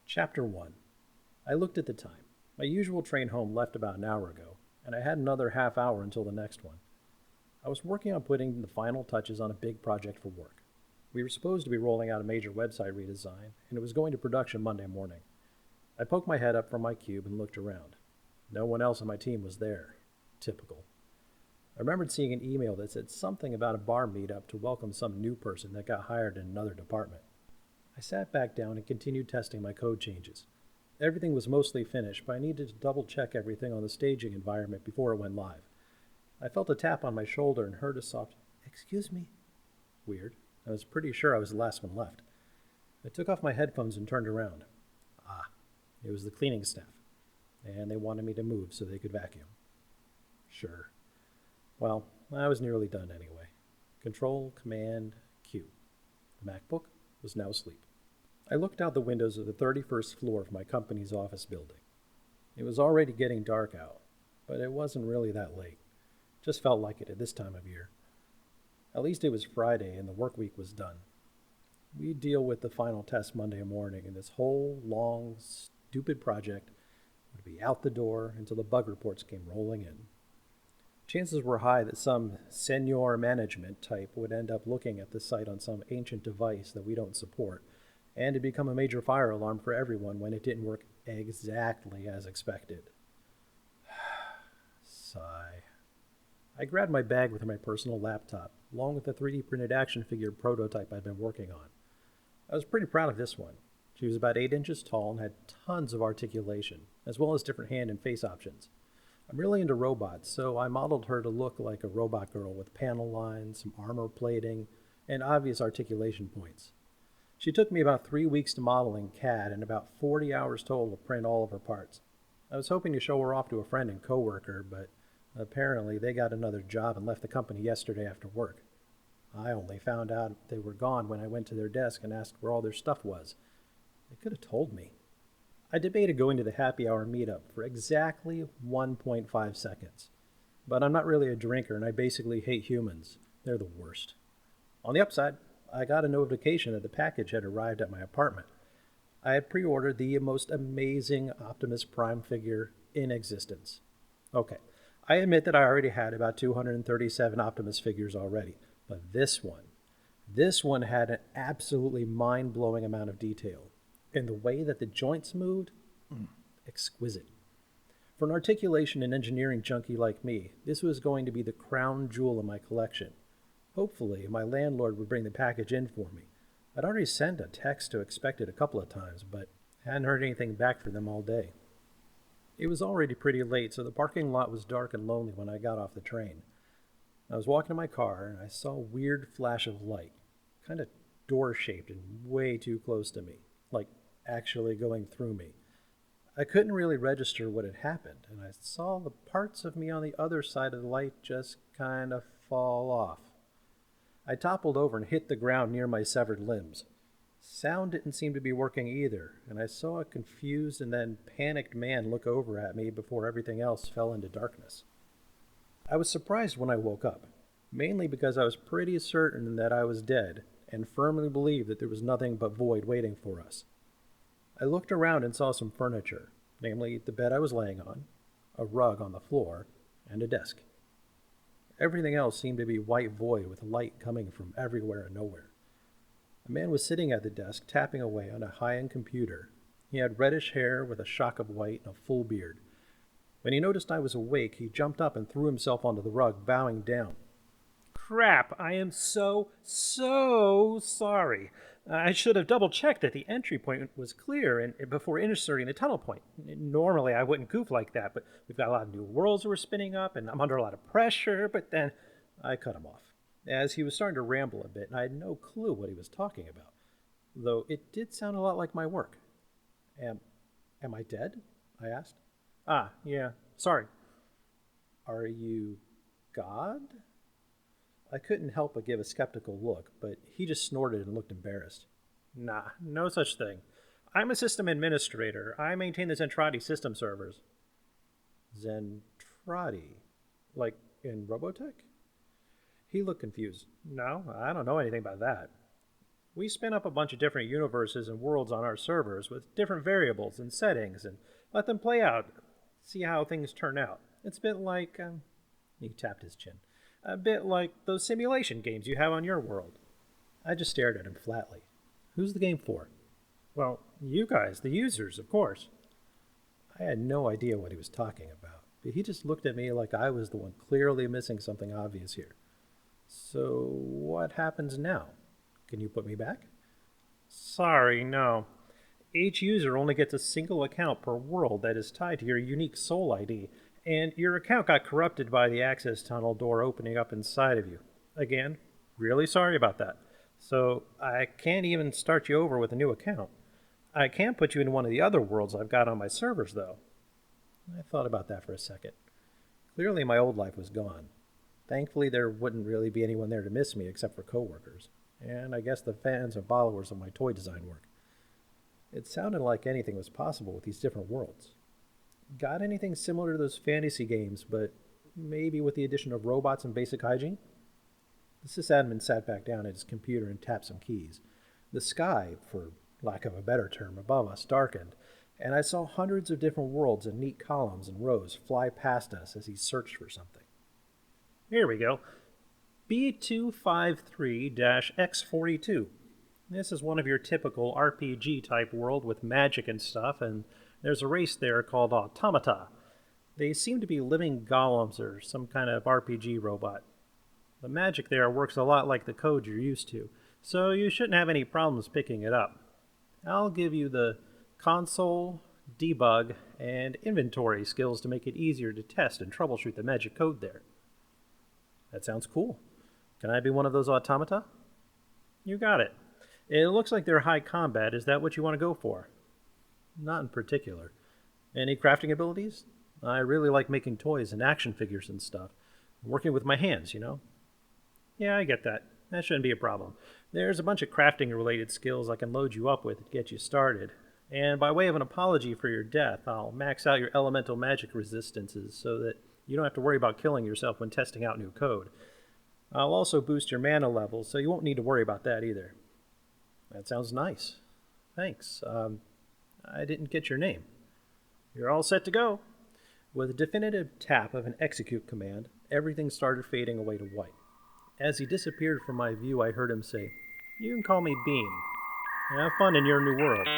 Chapter 1. I looked at the time. My usual train home left about an hour ago, and I had another half hour until the next one. I was working on putting the final touches on a big project for work. We were supposed to be rolling out a major website redesign, and it was going to production Monday morning. I poked my head up from my cube and looked around. No one else on my team was there. Typical. I remembered seeing an email that said something about a bar meetup to welcome some new person that got hired in another department. I sat back down and continued testing my code changes. Everything was mostly finished, but I needed to double check everything on the staging environment before it went live. I felt a tap on my shoulder and heard a soft, "Excuse me." Weird. I was pretty sure I was the last one left. I took off my headphones and turned around. It was the cleaning staff, and they wanted me to move so they could vacuum. Sure. Well, I was nearly done anyway. Control, Command, Q. The MacBook was now asleep. I looked out the windows of the 31st floor of my company's office building. It was already getting dark out, but it wasn't really that late. Just felt like it at this time of year. At least it was Friday and the work week was done. We'd deal with the final test Monday morning, and this whole long, stupid project would be out the door until the bug reports came rolling in. Chances were high that some senior management type would end up looking at the site on some ancient device that we don't support, and it'd become a major fire alarm for everyone when it didn't work exactly as expected. Sigh. I grabbed my bag with my personal laptop, along with the 3D printed action figure prototype I'd been working on. I was pretty proud of this one. She was about 8 inches tall and had tons of articulation, as well as different hand and face options. I'm really into robots, so I modeled her to look like a robot girl with panel lines, some armor plating, and obvious articulation points. She took me about 3 weeks to model in CAD and about 40 hours total to print all of her parts. I was hoping to show her off to a friend and coworker, but apparently they got another job and left the company yesterday after work. I only found out they were gone when I went to their desk and asked where all their stuff was. They could have told me. I debated going to the happy hour meetup for exactly 1.5 seconds. But I'm not really a drinker and I basically hate humans. They're the worst. On the upside, I got a notification that the package had arrived at my apartment. I had pre-ordered the most amazing Optimus Prime figure in existence. Okay, I admit that I already had about 237 Optimus figures already, but this one had an absolutely mind-blowing amount of detail. And the way that the joints moved, exquisite. For an articulation and engineering junkie like me, this was going to be the crown jewel of my collection. Hopefully, my landlord would bring the package in for me. I'd already sent a text to expect it a couple of times, but hadn't heard anything back from them all day. It was already pretty late, so the parking lot was dark and lonely when I got off the train. I was walking to my car, and I saw a weird flash of light, kind of door-shaped and way too close to me, like actually going through me. I couldn't really register what had happened, and I saw the parts of me on the other side of the light just kind of fall off. I toppled over and hit the ground near my severed limbs. Sound didn't seem to be working either, and I saw a confused and then panicked man look over at me before everything else fell into darkness. I was surprised when I woke up, mainly because I was pretty certain that I was dead and firmly believed that there was nothing but void waiting for us. I looked around and saw some furniture, namely the bed I was laying on, a rug on the floor, and a desk. Everything else seemed to be white void with light coming from everywhere and nowhere. A man was sitting at the desk tapping away on a high-end computer. He had reddish hair with a shock of white and a full beard. When he noticed I was awake, he jumped up and threw himself onto the rug, bowing down. Crap, I am so sorry. I should have double-checked that the entry point was clear and before inserting the tunnel point. Normally, I wouldn't goof like that, but we've got a lot of new worlds that we're spinning up, and I'm under a lot of pressure, but then I cut him off, as he was starting to ramble a bit, and I had no clue what he was talking about, though it did sound a lot like my work. Am I dead? I asked. Yeah, sorry. Are you God? I couldn't help but give a skeptical look, but he just snorted and looked embarrassed. Nah, no such thing. I'm a system administrator. I maintain the Zentradi system servers. Zentradi? Like in Robotech? He looked confused. No, I don't know anything about that. We spin up a bunch of different universes and worlds on our servers with different variables and settings and let them play out, see how things turn out. It's a bit like. He tapped his chin. A bit like those simulation games you have on your world. I just stared at him flatly. Who's the game for? Well, you guys, the users, of course. I had no idea what he was talking about, but he just looked at me like I was the one clearly missing something obvious here. So, what happens now? Can you put me back? Sorry, no. Each user only gets a single account per world that is tied to your unique soul ID, and your account got corrupted by the access tunnel door opening up inside of you. Again, really sorry about that. So, I can't even start you over with a new account. I can put you in one of the other worlds I've got on my servers, though. I thought about that for a second. Clearly, my old life was gone. Thankfully, there wouldn't really be anyone there to miss me except for coworkers, and I guess the fans and followers of my toy design work. It sounded like anything was possible with these different worlds. Got anything similar to those fantasy games, but maybe with the addition of robots and basic hygiene? The sysadmin sat back down at his computer and tapped some keys. The sky, for lack of a better term, above us darkened, and I saw hundreds of different worlds in neat columns and rows fly past us as he searched for something. Here we go. B253-X42. This is one of your typical RPG type world with magic and stuff, and there's a race there called Automata. They seem to be living golems or some kind of RPG robot. The magic there works a lot like the code you're used to, so you shouldn't have any problems picking it up. I'll give you the console, debug, and inventory skills to make it easier to test and troubleshoot the magic code there. That sounds cool. Can I be one of those automata? You got it. It looks like they're high combat. Is that what you want to go for? Not in particular. Any crafting abilities? I really like making toys and action figures and stuff. Working with my hands, you know? Yeah, I get that. That shouldn't be a problem. There's a bunch of crafting related skills I can load you up with to get you started. And by way of an apology for your death, I'll max out your elemental magic resistances so that you don't have to worry about killing yourself when testing out new code. I'll also boost your mana levels, so you won't need to worry about that either. That sounds nice. Thanks. I didn't get your name. You're all set to go. With a definitive tap of an execute command, everything started fading away to white. As he disappeared from my view, I heard him say, You can call me Beam. Have fun in your new world.